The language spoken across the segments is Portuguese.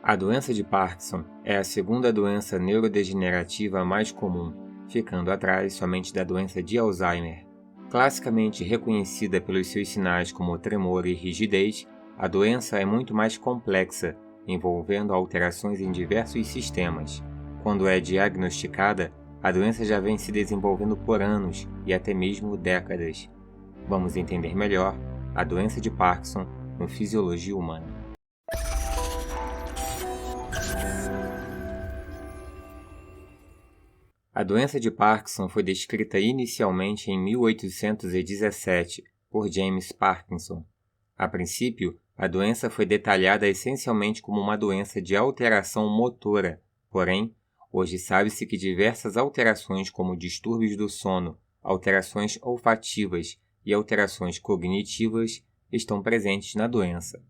A doença de Parkinson é a segunda doença neurodegenerativa mais comum, ficando atrás somente da doença de Alzheimer. Classicamente reconhecida pelos seus sinais como tremor e rigidez, a doença é muito mais complexa, envolvendo alterações em diversos sistemas. Quando é diagnosticada, a doença já vem se desenvolvendo por anos e até mesmo décadas. Vamos entender melhor a doença de Parkinson no Fisiologia Humana. A doença de Parkinson foi descrita inicialmente em 1817 por James Parkinson. A princípio, a doença foi detalhada essencialmente como uma doença de alteração motora, porém, hoje sabe-se que diversas alterações como distúrbios do sono, alterações olfativas e alterações cognitivas estão presentes na doença.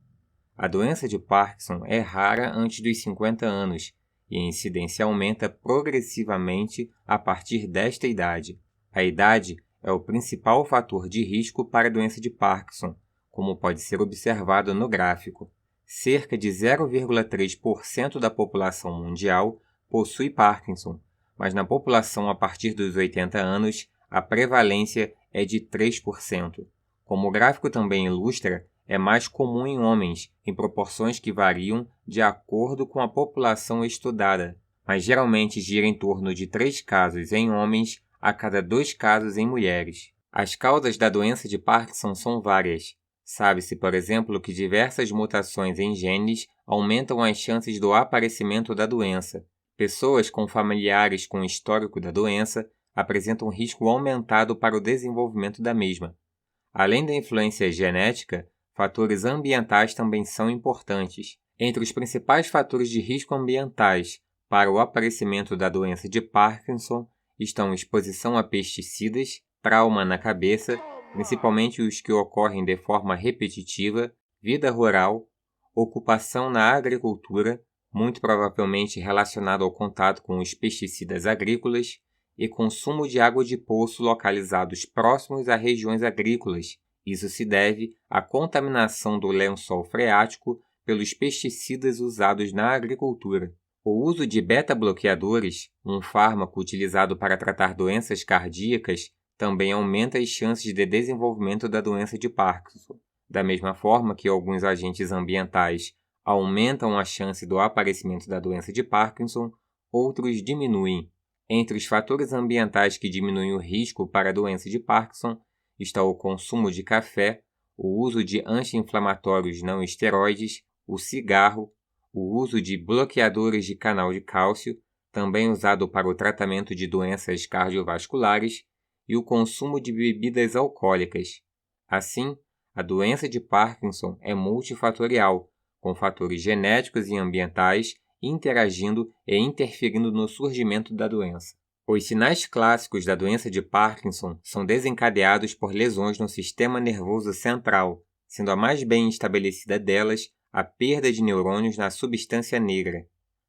A doença de Parkinson é rara antes dos 50 anos, e a incidência aumenta progressivamente a partir desta idade. A idade é o principal fator de risco para a doença de Parkinson, como pode ser observado no gráfico. Cerca de 0,3% da população mundial possui Parkinson, mas na população a partir dos 80 anos, a prevalência é de 3%. Como o gráfico também ilustra, é mais comum em homens, em proporções que variam de acordo com a população estudada, mas geralmente gira em torno de 3 casos em homens a cada 2 casos em mulheres. As causas da doença de Parkinson são várias. Sabe-se, por exemplo, que diversas mutações em genes aumentam as chances do aparecimento da doença. Pessoas com familiares com histórico da doença apresentam risco aumentado para o desenvolvimento da mesma. Além da influência genética, fatores ambientais também são importantes. Entre os principais fatores de risco ambientais para o aparecimento da doença de Parkinson estão exposição a pesticidas, trauma na cabeça, principalmente os que ocorrem de forma repetitiva, vida rural, ocupação na agricultura, muito provavelmente relacionado ao contato com os pesticidas agrícolas, e consumo de água de poço localizados próximos a regiões agrícolas. Isso se deve à contaminação do lençol freático pelos pesticidas usados na agricultura. O uso de beta-bloqueadores, um fármaco utilizado para tratar doenças cardíacas, também aumenta as chances de desenvolvimento da doença de Parkinson. Da mesma forma que alguns agentes ambientais aumentam a chance do aparecimento da doença de Parkinson, outros diminuem. Entre os fatores ambientais que diminuem o risco para a doença de Parkinson está o consumo de café, o uso de anti-inflamatórios não esteroides, o cigarro, o uso de bloqueadores de canal de cálcio, também usado para o tratamento de doenças cardiovasculares, e o consumo de bebidas alcoólicas. Assim, a doença de Parkinson é multifatorial, com fatores genéticos e ambientais interagindo e interferindo no surgimento da doença. Os sinais clássicos da doença de Parkinson são desencadeados por lesões no sistema nervoso central, sendo a mais bem estabelecida delas a perda de neurônios na substância negra.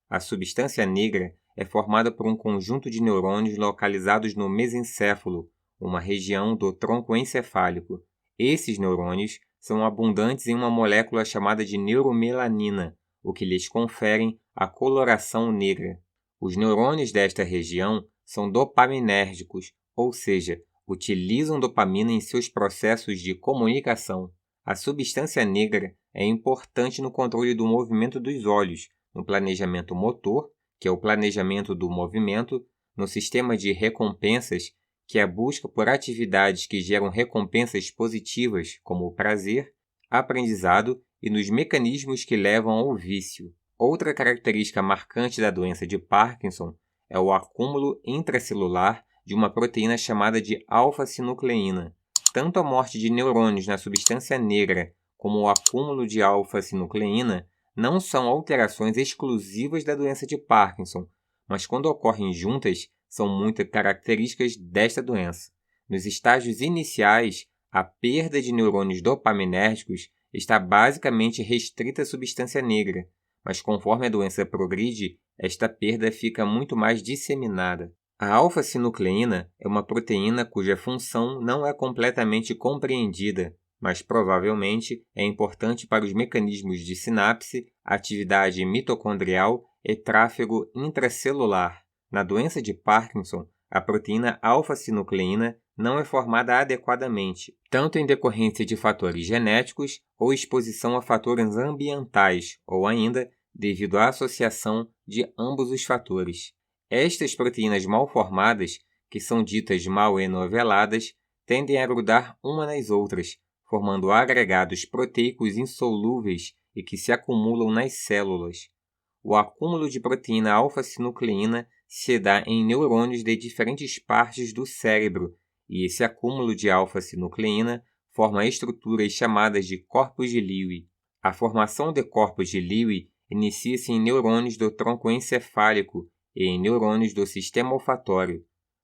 A substância negra é formada por um conjunto de neurônios localizados no mesencéfalo, uma região do tronco encefálico. Esses neurônios são abundantes em uma molécula chamada de neuromelanina, o que lhes conferem a coloração negra. Os neurônios desta região são dopaminérgicos, ou seja, utilizam dopamina em seus processos de comunicação. A substância negra é importante no controle do movimento dos olhos, no planejamento motor, que é o planejamento do movimento, no sistema de recompensas, que é a busca por atividades que geram recompensas positivas, como o prazer, aprendizado e nos mecanismos que levam ao vício. Outra característica marcante da doença de Parkinson é o acúmulo intracelular de uma proteína chamada de alfa-sinucleína. Tanto a morte de neurônios na substância negra como o acúmulo de alfa-sinucleína não são alterações exclusivas da doença de Parkinson, mas quando ocorrem juntas, são muito características desta doença. Nos estágios iniciais, a perda de neurônios dopaminérgicos está basicamente restrita à substância negra, mas conforme a doença progride, esta perda fica muito mais disseminada. A alfa-sinucleína é uma proteína cuja função não é completamente compreendida. mas provavelmente é importante para os mecanismos de sinapse, atividade mitocondrial e tráfego intracelular. Na doença de Parkinson, a proteína alfa-sinucleína não é formada adequadamente, tanto em decorrência de fatores genéticos ou exposição a fatores ambientais, ou ainda devido à associação de ambos os fatores. Estas proteínas mal formadas, que são ditas mal enoveladas, tendem a grudar uma nas outras, formando agregados proteicos insolúveis e que se acumulam nas células. O acúmulo de proteína alfa-sinucleína se dá em neurônios de diferentes partes do cérebro, e esse acúmulo de alfa-sinucleína forma estruturas chamadas de corpos de Lewy. A formação de corpos de Lewy inicia-se em neurônios do tronco encefálico e em neurônios do sistema olfatório.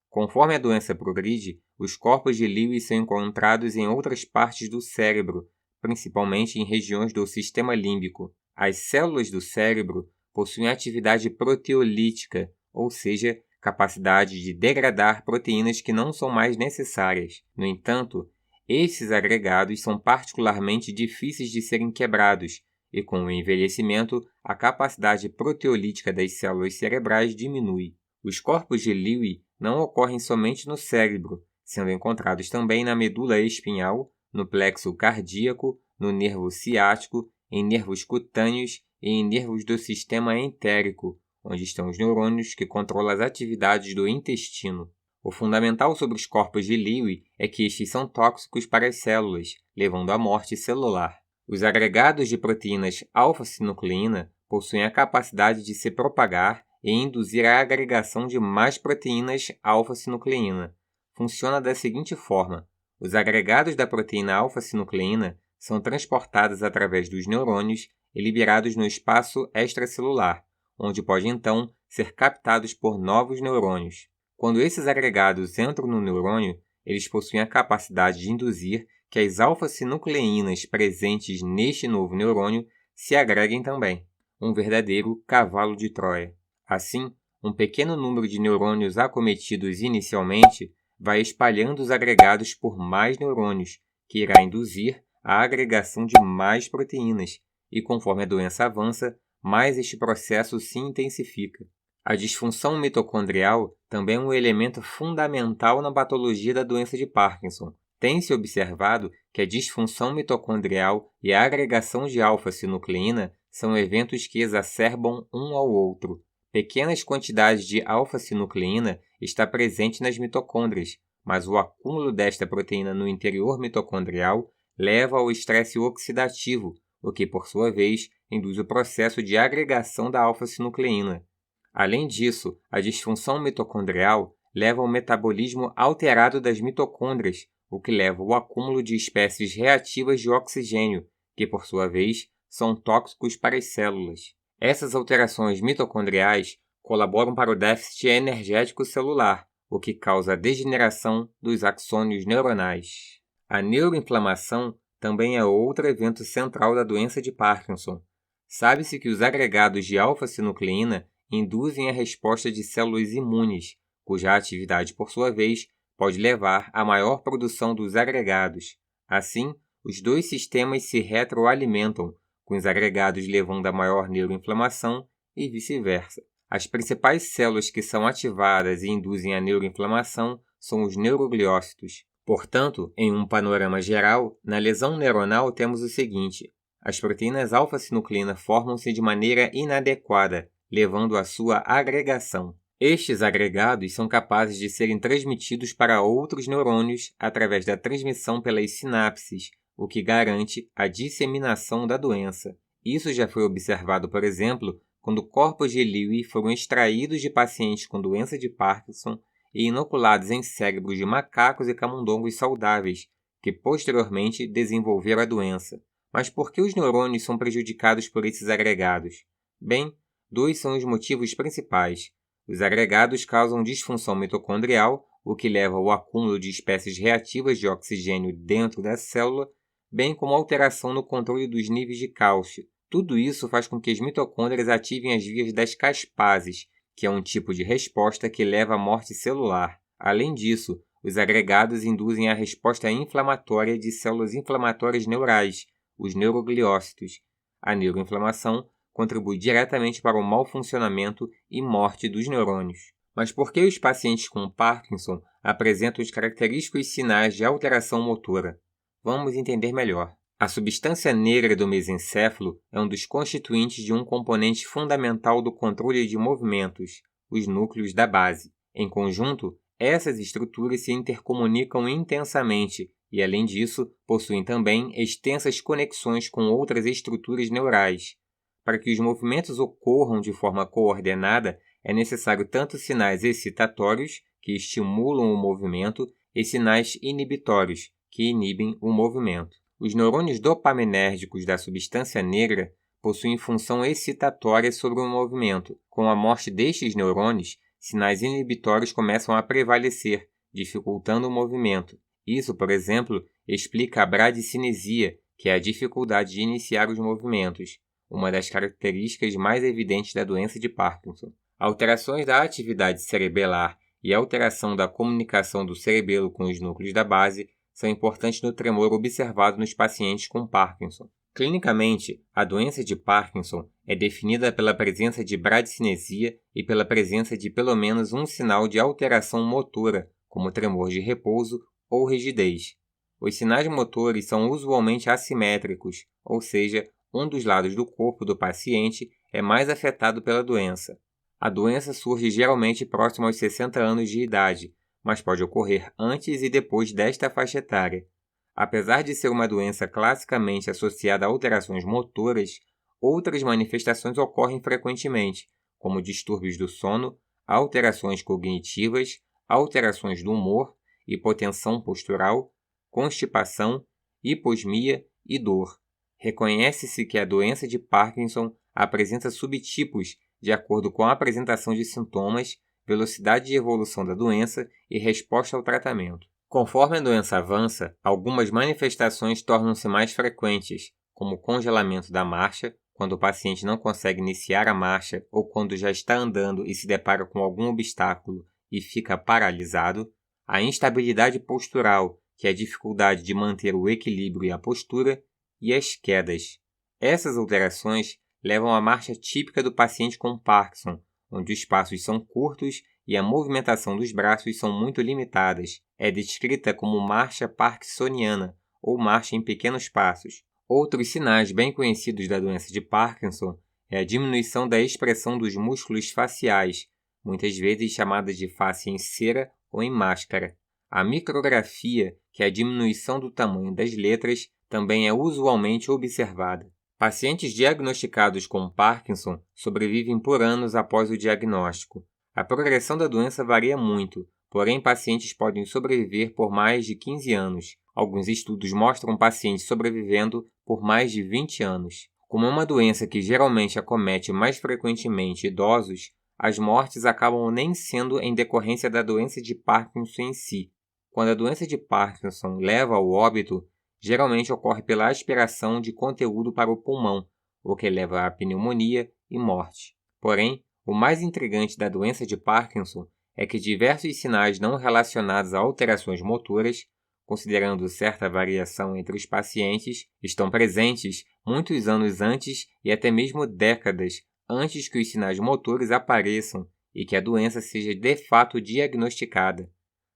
Conforme a doença progride, os corpos de Lewy são encontrados em outras partes do cérebro, principalmente em regiões do sistema límbico. As células do cérebro possuem atividade proteolítica, ou seja, capacidade de degradar proteínas que não são mais necessárias. No entanto, esses agregados são particularmente difíceis de serem quebrados, e com o envelhecimento, a capacidade proteolítica das células cerebrais diminui. Os corpos de Lewy não ocorrem somente no cérebro, sendo encontrados também na medula espinhal, no plexo cardíaco, no nervo ciático, em nervos cutâneos e em nervos do sistema entérico, onde estão os neurônios que controlam as atividades do intestino. O fundamental sobre os corpos de Lewy é que estes são tóxicos para as células, levando à morte celular. Os agregados de proteínas alfa-sinucleína possuem a capacidade de se propagar e induzir a agregação de mais proteínas alfa-sinucleína. Funciona da seguinte forma: os agregados da proteína alfa-sinucleína são transportados através dos neurônios e liberados no espaço extracelular, onde pode então ser captados por novos neurônios. Quando esses agregados entram no neurônio, eles possuem a capacidade de induzir que as alfa-sinucleínas presentes neste novo neurônio se agreguem também. Um verdadeiro cavalo de Troia. Assim, um pequeno número de neurônios acometidos inicialmente vai espalhando os agregados por mais neurônios, que irá induzir a agregação de mais proteínas, e conforme a doença avança, mais este processo se intensifica. A disfunção mitocondrial também é um elemento fundamental na patologia da doença de Parkinson. Tem-se observado que a disfunção mitocondrial e a agregação de alfa-sinucleína são eventos que exacerbam um ao outro. Pequenas quantidades de alfa-sinucleína está presente nas mitocôndrias, mas o acúmulo desta proteína no interior mitocondrial leva ao estresse oxidativo, o que, por sua vez, induz o processo de agregação da alfa-sinucleína. Além disso, a disfunção mitocondrial leva ao metabolismo alterado das mitocôndrias, o que leva ao acúmulo de espécies reativas de oxigênio, que, por sua vez, são tóxicos para as células. Essas alterações mitocondriais colaboram para o déficit energético celular, o que causa a degeneração dos axônios neuronais. A neuroinflamação também é outro evento central da doença de Parkinson. Sabe-se que os agregados de alfa-sinucleína induzem a resposta de células imunes, cuja atividade, por sua vez, pode levar à maior produção dos agregados. Assim, os dois sistemas se retroalimentam, com os agregados levando a maior neuroinflamação e vice-versa. As principais células que são ativadas e induzem a neuroinflamação são os neurogliócitos. Portanto, em um panorama geral, na lesão neuronal temos o seguinte: as proteínas alfa-sinucleína formam-se de maneira inadequada, levando à sua agregação. Estes agregados são capazes de serem transmitidos para outros neurônios através da transmissão pelas sinapses, o que garante a disseminação da doença. Isso já foi observado, por exemplo, quando corpos de Lewy foram extraídos de pacientes com doença de Parkinson e inoculados em cérebros de macacos e camundongos saudáveis, que posteriormente desenvolveram a doença. Mas por que os neurônios são prejudicados por esses agregados? Bem, dois são os motivos principais. Os agregados causam disfunção mitocondrial, o que leva ao acúmulo de espécies reativas de oxigênio dentro da célula, bem como alteração no controle dos níveis de cálcio. Tudo isso faz com que as mitocôndrias ativem as vias das caspases, que é um tipo de resposta que leva à morte celular. Além disso, Os agregados induzem a resposta inflamatória de células inflamatórias neurais, os neurogliócitos. A neuroinflamação contribui diretamente para o mau funcionamento e morte dos neurônios. Mas por que os pacientes com Parkinson apresentam os característicos sinais de alteração motora? Vamos entender melhor. A substância negra do mesencéfalo é um dos constituintes de um componente fundamental do controle de movimentos, os núcleos da base. Em conjunto, essas estruturas se intercomunicam intensamente e, além disso, possuem também extensas conexões com outras estruturas neurais. Para que os movimentos ocorram de forma coordenada, é necessário tanto sinais excitatórios, que estimulam o movimento, e sinais inibitórios, que inibem o movimento. Os neurônios dopaminérgicos da substância negra possuem função excitatória sobre o movimento. Com a morte destes neurônios, sinais inibitórios começam a prevalecer, dificultando o movimento. Isso, por exemplo, explica a bradicinesia, que é a dificuldade de iniciar os movimentos, uma das características mais evidentes da doença de Parkinson. Alterações da atividade cerebelar e alteração da comunicação do cerebelo com os núcleos da base são importantes no tremor observado nos pacientes com Parkinson. Clinicamente, a doença de Parkinson é definida pela presença de bradicinesia e pela presença de pelo menos um sinal de alteração motora, como tremor de repouso ou rigidez. Os sinais motores são usualmente assimétricos, ou seja, um dos lados do corpo do paciente é mais afetado pela doença. A doença surge geralmente próximo aos 60 anos de idade, mas pode ocorrer antes e depois desta faixa etária. Apesar de ser uma doença classicamente associada a alterações motoras, outras manifestações ocorrem frequentemente, como distúrbios do sono, alterações cognitivas, alterações do humor, hipotensão postural, constipação, hiposmia e dor. Reconhece-se que a doença de Parkinson apresenta subtipos de acordo com a apresentação de sintomas, velocidade de evolução da doença e resposta ao tratamento. Conforme a doença avança, algumas manifestações tornam-se mais frequentes, como o congelamento da marcha, quando o paciente não consegue iniciar a marcha ou quando já está andando e se depara com algum obstáculo e fica paralisado, a instabilidade postural, que é a dificuldade de manter o equilíbrio e a postura, e as quedas. Essas alterações levam à marcha típica do paciente com Parkinson, onde os passos são curtos e a movimentação dos braços são muito limitadas. É descrita como marcha parkinsoniana, ou marcha em pequenos passos. Outros sinais bem conhecidos da doença de Parkinson é a diminuição da expressão dos músculos faciais, muitas vezes chamada de face em cera ou em máscara. A micrografia, que é a diminuição do tamanho das letras, também é usualmente observada. Pacientes diagnosticados com Parkinson sobrevivem por anos após o diagnóstico. A progressão da doença varia muito, porém pacientes podem sobreviver por mais de 15 anos. Alguns estudos mostram pacientes sobrevivendo por mais de 20 anos. Como é uma doença que geralmente acomete mais frequentemente idosos, as mortes acabam nem sendo em decorrência da doença de Parkinson em si. Quando a doença de Parkinson leva ao óbito, geralmente ocorre pela aspiração de conteúdo para o pulmão, o que leva à pneumonia e morte. Porém, o mais intrigante da doença de Parkinson é que diversos sinais não relacionados a alterações motoras, considerando certa variação entre os pacientes, estão presentes muitos anos antes e até mesmo décadas antes que os sinais motores apareçam e que a doença seja de fato diagnosticada.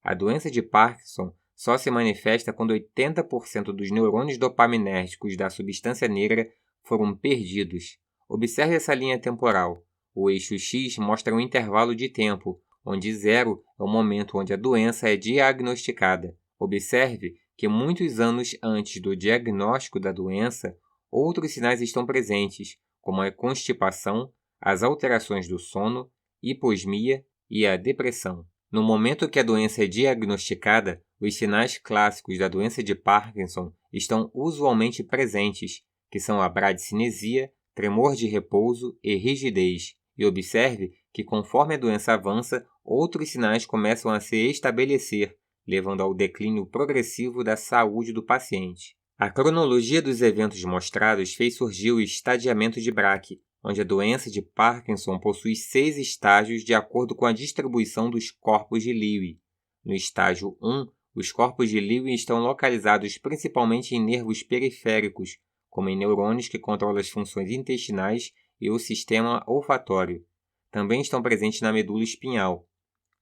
A doença de Parkinson só se manifesta quando 80% dos neurônios dopaminérgicos da substância negra foram perdidos. Observe essa linha temporal. O eixo X mostra um intervalo de tempo, onde 0 é o momento onde a doença é diagnosticada. Observe que muitos anos antes do diagnóstico da doença, outros sinais estão presentes, como a constipação, as alterações do sono, hiposmia e a depressão. No momento que a doença é diagnosticada, os sinais clássicos da doença de Parkinson estão usualmente presentes, que são a bradicinesia, tremor de repouso e rigidez. E observe que, conforme a doença avança, outros sinais começam a se estabelecer, levando ao declínio progressivo da saúde do paciente. A cronologia dos eventos mostrados fez surgir o estadiamento de Braque, onde a doença de Parkinson possui 6 estágios de acordo com a distribuição dos corpos de Lewy. No estágio 1, os corpos de Lewy estão localizados principalmente em nervos periféricos, como em neurônios que controlam as funções intestinais e o sistema olfatório. Também estão presentes na medula espinhal.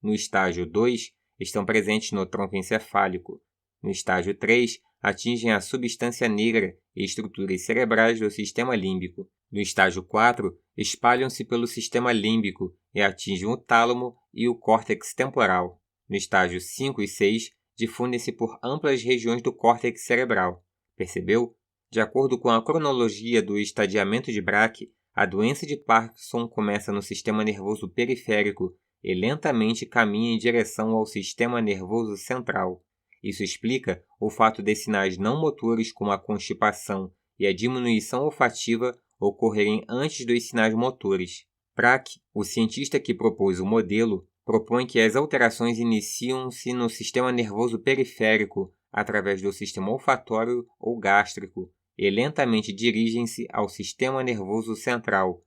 No estágio 2, estão presentes no tronco encefálico. No estágio 3, atingem a substância negra e estruturas cerebrais do sistema límbico. No estágio 4, espalham-se pelo sistema límbico e atingem o tálamo e o córtex temporal. No estágio 5 e 6, difundem-se por amplas regiões do córtex cerebral. Percebeu? De acordo com a cronologia do estadiamento de Braque, a doença de Parkinson começa no sistema nervoso periférico e lentamente caminha em direção ao sistema nervoso central. Isso explica o fato de sinais não motores como a constipação e a diminuição olfativa ocorrerem antes dos sinais motores. Braque, o cientista que propôs o modelo, propõe que as alterações iniciam-se no sistema nervoso periférico através do sistema olfatório ou gástrico e lentamente dirigem-se ao sistema nervoso central.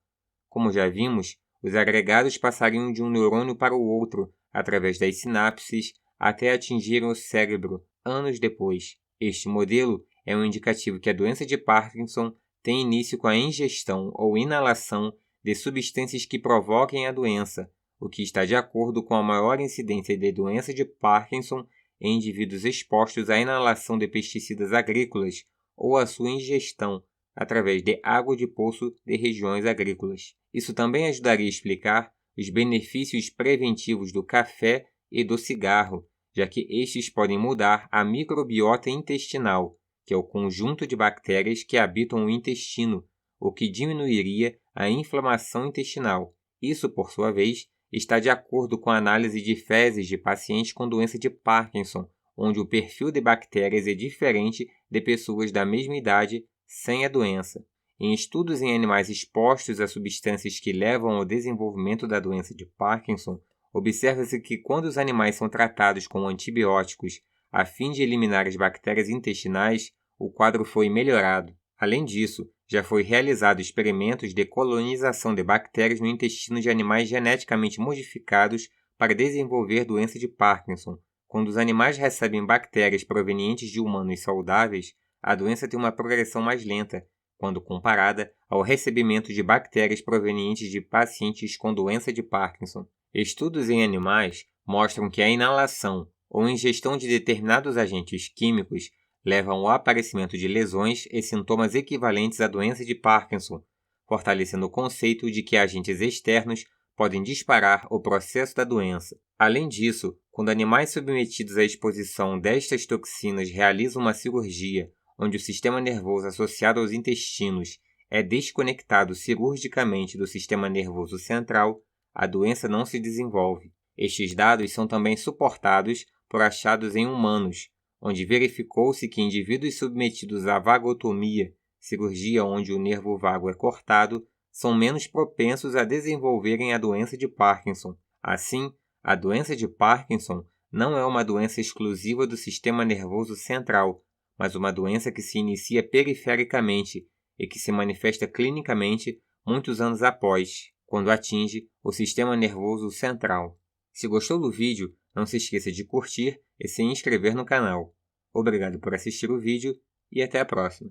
Como já vimos, os agregados passariam de um neurônio para o outro através das sinapses até atingirem o cérebro anos depois. Este modelo é um indicativo que a doença de Parkinson tem início com a ingestão ou inalação de substâncias que provoquem a doença, o que está de acordo com a maior incidência de doença de Parkinson em indivíduos expostos à inalação de pesticidas agrícolas ou à sua ingestão através de água de poço de regiões agrícolas. Isso também ajudaria a explicar os benefícios preventivos do café e do cigarro, já que estes podem mudar a microbiota intestinal, que é o conjunto de bactérias que habitam o intestino, o que diminuiria a inflamação intestinal. Isso, por sua vez, está de acordo com a análise de fezes de pacientes com doença de Parkinson, onde o perfil de bactérias é diferente de pessoas da mesma idade sem a doença. Em estudos em animais expostos a substâncias que levam ao desenvolvimento da doença de Parkinson, observa-se que quando os animais são tratados com antibióticos a fim de eliminar as bactérias intestinais, o quadro foi melhorado. Além disso, já foi realizado experimentos de colonização de bactérias no intestino de animais geneticamente modificados para desenvolver doença de Parkinson. Quando os animais recebem bactérias provenientes de humanos saudáveis, a doença tem uma progressão mais lenta, quando comparada ao recebimento de bactérias provenientes de pacientes com doença de Parkinson. Estudos em animais mostram que a inalação ou ingestão de determinados agentes químicos levam ao aparecimento de lesões e sintomas equivalentes à doença de Parkinson, fortalecendo o conceito de que agentes externos podem disparar o processo da doença. Além disso, quando animais submetidos à exposição destas toxinas realizam uma cirurgia onde o sistema nervoso associado aos intestinos é desconectado cirurgicamente do sistema nervoso central, a doença não se desenvolve. Estes dados são também suportados por achados em humanos, onde verificou-se que indivíduos submetidos à vagotomia, cirurgia onde o nervo vago é cortado, são menos propensos a desenvolverem a doença de Parkinson. Assim, a doença de Parkinson não é uma doença exclusiva do sistema nervoso central, mas uma doença que se inicia perifericamente e que se manifesta clinicamente muitos anos após, quando atinge o sistema nervoso central. Se gostou do vídeo, não se esqueça de curtir e se inscrever no canal. Obrigado por assistir o vídeo e até a próxima.